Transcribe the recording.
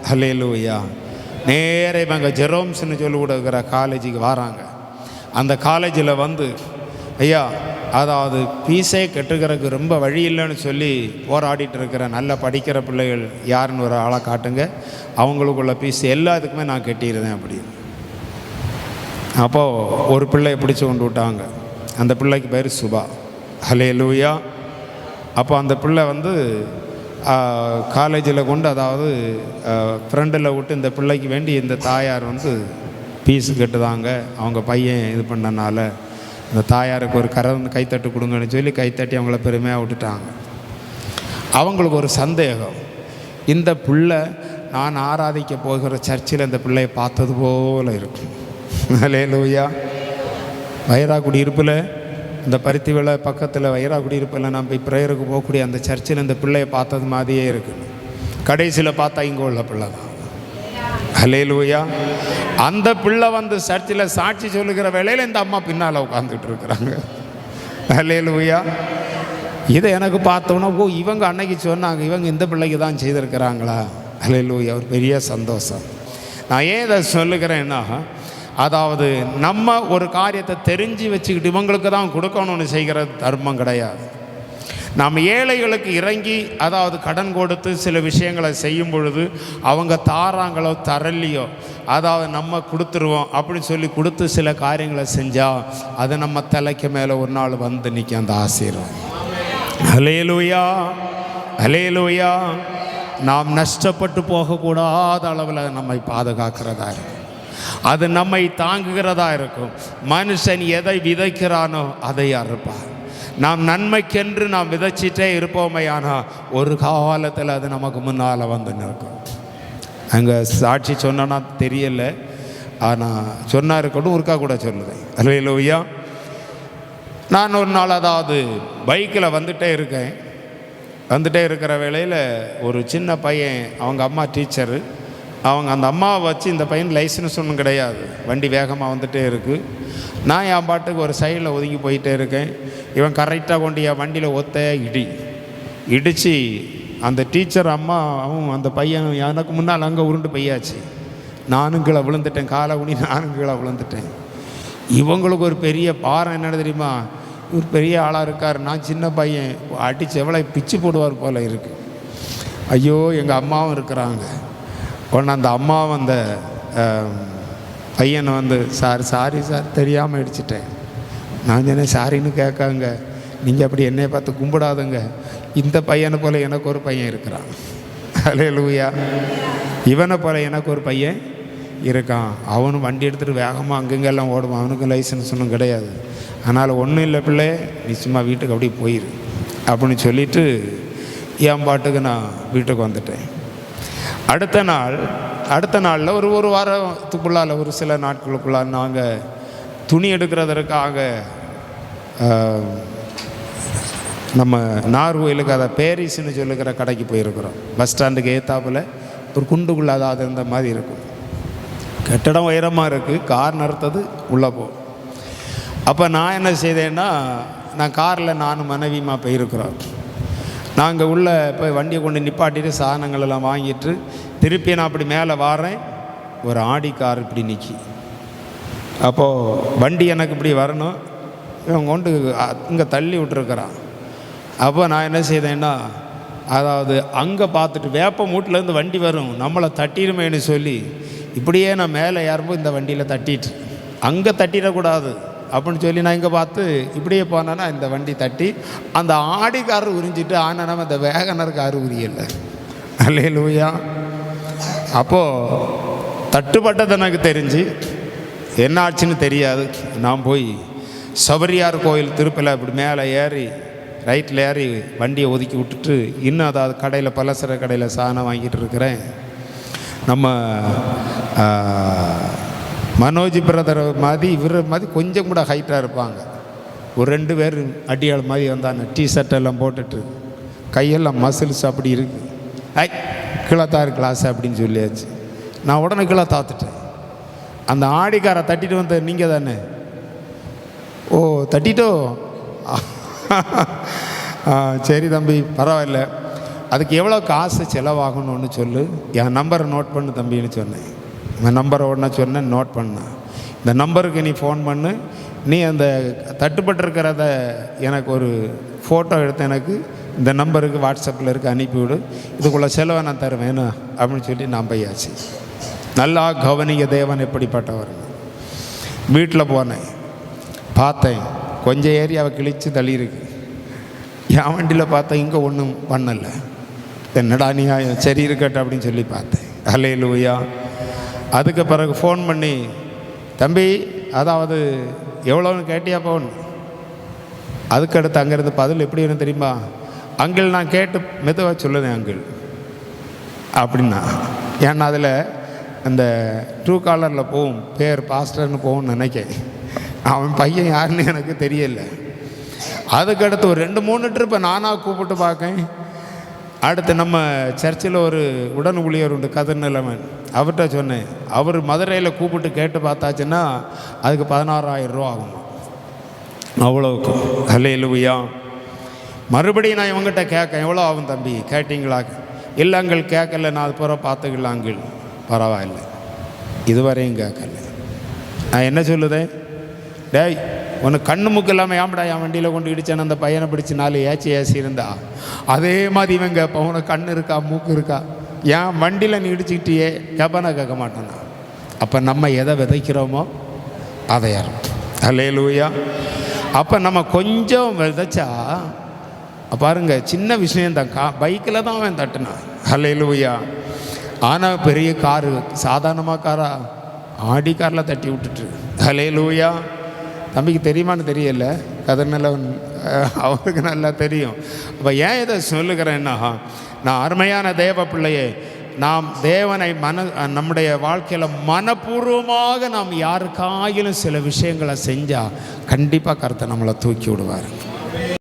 ஹல்லேலூயா. நேரே இவங்க ஜெரோம்ஸ்னு சொல்லி கொடுக்குற காலேஜுக்கு வராங்க. அந்த காலேஜில் வந்து ஐயா அதாவது ஃபீஸே கட்டுக்கிறதுக்கு ரொம்ப வழி இல்லைன்னு சொல்லி போராடிட்டு இருக்கிற நல்ல படிக்கிற பிள்ளைகள் யாருன்னு ஒரு ஆளை காட்டுங்க, அவங்களுக்குள்ள ஃபீஸ் எல்லாத்துக்குமே நான் கட்டிடுறேன் அப்படின்னு. அப்போது ஒரு பிள்ளையை பிடிச்சி கொண்டு விட்டாங்க. அந்த பிள்ளைக்கு பேர் சுபா. ஹல்லேலூயா. அப்போ அந்த பிள்ளை வந்து காலேஜில் கொண்டு அதாவது ஃப்ரெண்டில் விட்டு இந்த பிள்ளைக்கு வேண்டி இந்த தாயார் வந்து ஃபீஸு கட்டுதாங்க. அவங்க பையன் இது பண்ணனால இந்த தாயாருக்கு ஒரு கைத்தட்டு கொடுங்கன்னு சொல்லி கைத்தட்டி அவங்கள பெருமையாக விட்டுட்டாங்க. அவங்களுக்கு ஒரு சந்தேகம், இந்த பிள்ளை நான் ஆராதிக்க போகிற சர்ச்சில் இந்த பிள்ளையை பார்த்தது போல் இருக்கும். ஹல்லேலூயா. வைராக்குடி இருப்பில் இந்த பருத்தி விலை பக்கத்தில் வைராக்குடி இருப்பில் நம்ம போய் ப்ரேயருக்கு போகக்கூடிய அந்த சர்ச்சில் இந்த பிள்ளையை பார்த்தது மாதிரியே இருக்குது. கடைசியில் பார்த்தா இங்கே உள்ள பிள்ளை தான். ஹல்லேலூயா. அந்த பிள்ளை வந்து சர்ச்சில் சாட்சி சொல்லுகிற வேளையில் இந்த அம்மா பின்னால் உட்காந்துட்டு இருக்கிறாங்க. ஹல்லேலூயா. இதை எனக்கு பார்த்தோன்னா ஓ இவங்க அன்னைக்கு சொன்னாங்க, இவங்க இந்த பிள்ளைக்கு தான் செய்திருக்கிறாங்களா. ஹல்லேலூயா. ஒரு பெரிய சந்தோஷம். நான் ஏன் இதை சொல்லுகிறேன்னா, அதாவது நம்ம ஒரு காரியத்தை தெரிஞ்சு வச்சுக்கிட்டு இவங்களுக்கு தான் கொடுக்கணும்னு செய்கிற தர்மம் கிடையாது. நாம் ஏழைகளுக்கு இறங்கி அதாவது கடன் கொடுத்து சில விஷயங்களை செய்யும் பொழுது அவங்க தாராங்களோ தரலையோ அதாவது நம்ம கொடுத்துருவோம் அப்படின்னு சொல்லி கொடுத்து சில காரியங்களை செஞ்சால் அது நம்ம தலைக்கு மேலே ஒரு நாள் வந்து நிற்க அந்த ஆசீர்வாதம். ஹல்லேலூயா. ஹல்லேலூயா. நாம் நஷ்டப்பட்டு போகக்கூடாத அளவில் நம்மை பாதுகாக்கிறதா இருக்கும், அது நம்மை தாங்குகிறதா இருக்கும். மனுஷன் எதை விதைக்கிறானோ அதை அறுப்பார். நாம் நன்மைக்கென்று நாம் விதைச்சிட்டே இருப்போமே, ஆனால் ஒரு காலத்தில் அது நமக்கு முன்னால் வந்து நிற்கும். அங்கே சாட்சி சொன்னா தெரியல, ஆனால் சொன்னா இருக்கட்டும், ஒருக்கா கூட சொல்லுறேன். ஹல்லேலூயா. நான் ஒரு நாள் அதாவது பைக்கில் வந்துட்டே இருக்கிற வேளையில் ஒரு சின்ன பையன், அவங்க அம்மா டீச்சரு, அவங்க அந்த அம்மாவை வச்சு இந்த பையன் லைசன்ஸ் ஒன்றும் கிடையாது, வண்டி வேகமாக வந்துகிட்டே இருக்குது. நான் என் பாட்டுக்கு ஒரு சைடில் ஒதுங்கி போயிட்டே இருக்கேன். இவன் கரெக்டாக கொண்டு என் வண்டியில் இடித்து அந்த டீச்சர் அம்மாவும் அந்த பையன் எனக்கு முன்னால் அங்கே உருண்டு பையாச்சு. நானும் கீழே விழுந்துட்டேன், காலை ஊனி நானும் கீழே விழுந்துட்டேன். இவங்களுக்கு ஒரு பெரிய பாரம் என்னென்னு தெரியுமா, இவர் பெரிய ஆளாக இருக்கார், நான் சின்ன பையன், அடித்து எவ்வளோ பிச்சு போடுவார் போல் இருக்குது. ஐயோ எங்கள் அம்மாவும் இருக்கிறாங்க. உடனே அந்த அம்மாவும் அந்த பையனை வந்து சாரி சார் தெரியாமல் அடிச்சிட்டேன். நான் சொன்னேன் சாரின்னு கேட்காங்க, நீங்கள் அப்படி என்னையை பார்த்து கும்பிடாதுங்க, இந்த பையனை போல் எனக்கு ஒரு பையன் இருக்கிறான். ஹல்லேலூயா. இவனை போல் எனக்கு ஒரு பையன் இருக்கான். அவனும் வண்டி எடுத்துகிட்டு வேகமாக அங்கங்கெல்லாம் ஓடுவான், அவனுக்கும் லைசன்ஸ் ஒன்றும் கிடையாது. அதனால் ஒன்றும் இல்லை பிள்ளை, நீ சும்மா வீட்டுக்கு அப்படியே போயிரு அப்படின்னு சொல்லிவிட்டு என் பாட்டுக்கு நான் வீட்டுக்கு வந்துட்டேன். அடுத்த நாளில் ஒரு வாரத்துக்குள்ளால் ஒரு சில நாட்களுக்குள்ளால் நாங்கள் துணி எடுக்கிறதற்காக நம்ம நார்கோயிலுக்கு அதை பேரிஸ்ன்னு சொல்லுகிற கடைக்கு போயிருக்கிறோம். பஸ் ஸ்டாண்டுக்கு ஏத்தாப்பில் ஒரு குண்டுக்குள்ளே அதாவது இந்த மாதிரி இருக்கும். கட்டடம் உயரமாக இருக்குது, கார் நிறுத்தது உள்ளே போ. அப்போ நான் என்ன செய்தேன்னா, நான் காரில் நானும் மனைவியுமா போயிருக்கிறோம். நாங்கள் உள்ளே போய் வண்டியை கொண்டு நிப்பாட்டிட்டு சாதனங்கள் எல்லாம் வாங்கிட்டு திருப்பி நான் அப்படி மேலே வாரேன். ஒரு ஆடி கார் இப்படி நிற்கி. அப்போது வண்டி எனக்கு இப்படி வரணும், இவன் கொண்டு இங்கே தள்ளி விட்டுருக்குறான். அப்போ நான் என்ன செய்தேன்னா, அதாவது அங்கே பார்த்துட்டு வேப்ப மூட்டிலேருந்து வண்டி வரும், நம்மளை தட்டிடுமேன்னு சொல்லி இப்படியே நான் மேலே ஏறும்போது இந்த வண்டியில் தட்டிட்டு அங்கே தட்டிடக்கூடாது அப்படின்னு சொல்லி நான் இங்கே பார்த்து இப்படியே போனேன்னா இந்த வண்டி தட்டி அந்த ஆடி கார் உரிஞ்சிட்டு, ஆனால் நம்ம இந்த வேகனர் கார் உரியலை. ஹல்லேலூயா. அப்போது தட்டுப்பட்டது எனக்கு தெரிஞ்சு என்ன ஆச்சுன்னு தெரியாது. நான் போய் சபரியார் கோயில் திருப்பில் இப்படி மேலே ஏறி ரைட்டில் ஏறி வண்டியை ஒதுக்கி விட்டுட்டு இன்னும் அதாவது கடையில் பலசர கடையில் சாதனம் வாங்கிட்டு இருக்கிறேன். நம்ம மனோஜ் பிரதர் மாதிரி இவர் மாதிரி கொஞ்சம் கூட ஹைட்டாக இருப்பாங்க. ஒரு 2 பேர் அடியாள் மாதிரி வந்தாங்க, டிஷர்ட் எல்லாம் போட்டுட்டு கையெல்லாம் மசில்ஸ் அப்படி இருக்குது. கீழத்தாரு கிளாஸ் அப்படின்னு சொல்லியாச்சு. நான் உடனே கீழே தாத்துட்டேன். அந்த ஆடிக்காரை தட்டிட்டு வந்த நீங்கள் தானே? ஓ தட்டிட்டோ, சரி தம்பி பரவாயில்ல. அதுக்கு எவ்வளோ காசு செலவாகணும்னு சொல்லு, என் நம்பரை நோட் பண்ணு தம்பின்னு சொன்னேன். இந்த நம்பரை உடனே சொன்னேன், நோட் பண்ணேன். இந்த நம்பருக்கு நீ ஃபோன் பண்ணு, நீ அந்த தட்டுப்பட்டிருக்கிறத எனக்கு ஒரு ஃபோட்டோ எடுத்து எனக்கு இந்த நம்பருக்கு வாட்ஸ்அப்பில் இருக்க அனுப்பிவிடு, இதுக்குள்ளே செலவை நான் தருவேன் அப்படின்னு சொல்லி நான் பையாச்சு. நல்லா கவனிக்க தேவன் எப்படிப்பட்டவர். வீட்டில் போனேன், பார்த்தேன் கொஞ்சம் ஏரியாவை கிழித்து தள்ளியிருக்கு. என் வண்டியில் பார்த்தேன் இங்கே ஒன்றும் பண்ணலை. என்னடா நியாயம், சரி இருக்கட்டும் அப்படின்னு சொல்லி பார்த்தேன். அல்லேலூயா. அதுக்கு பிறகு ஃபோன் பண்ணி, தம்பி அதாவது எவ்வளோன்னு கேட்டியா ஃபோன்? அதுக்கடுத்து அங்கேருந்து பதில் எப்படி வேணும் தெரியுமா? அங்கிள் நான் கேட்டு மெதுவாக சொல்லுதேன் அங்கிள் அப்படின்னா. ஏன்னா அதில் அந்த ட்ரூ காலரில் போகும், பேர் பாஸ்டர்னு போகும்னு நினைக்கேன். அவன் பையன் யாருன்னு எனக்கு தெரியலை. அதுக்கடுத்து ஒரு 2-3 ட்ரிப்பை நானாக கூப்பிட்டு பார்க்கேன். அடுத்து நம்ம சர்ச்சில் ஒரு உடன் ஊழியர் உண்டு, கதிர் நிலவன், அவர்கிட்ட சொன்னேன். அவர் மதுரையில் கூப்பிட்டு கேட்டு பார்த்தாச்சுன்னா அதுக்கு 16,000 ரூபா ஆகும். அவ்வளோக்கு. அல்லேலூயா. மறுபடியும் நான் இவங்ககிட்ட கேட்க, எவ்வளோ ஆகும் தம்பி கேட்டிங்களா? இல்லை அங்கிள் கேட்கல, நான் அது பூரா பார்த்துக்கலாம் அங்கிள். பரவாயில்லை, இதுவரையும் கேட்கல. நான் என்ன சொல்லுதேன், டேய் உனக்கு கண்ணு முக்கு இல்லாமல் ஏம்படா என் வண்டியில் கொண்டு இடிச்சேன்னு அந்த பையனை பிடிச்சி 4 ஏசி இருந்தா அதே மாதிரி இவன் கேட்பான், உனக்கு கண்ணு இருக்கா மூக்கு இருக்கா, ஏன் வண்டியில் நீ இடிச்சுக்கிட்டியே கேட்பானா? கேட்க மாட்டேன்னா. அப்போ நம்ம எதை விதைக்கிறோமோ அதை யாரும். அல்லேலூயா. அப்போ நம்ம கொஞ்சம் விதைச்சா பாருங்க, சின்ன விஷயந்தான், பைக்கில் தான் அவன் தட்டுனான். அல்லேலூயா. ஆனால் பெரிய காரு, சாதாரணமாக காரா, ஆடி காரில் தட்டி விட்டுட்டு. அல்லேலூயா. தம்பிக்கு தெரியுமான்னு தெரியல, கதிர்நிலவன் அவருக்கு நல்லா தெரியும். அப்போ ஏன் இதை சொல்லுகிறேன்னா, நான் அருமையான தேவ பிள்ளையே, நாம் தேவனை நம்முடைய வாழ்க்கையில் மனப்பூர்வமாக நாம் யாருக்காயிலும் சில விஷயங்களை செஞ்சால் கண்டிப்பாக கர்த்தர் நம்மளை தூக்கி விடுவார்.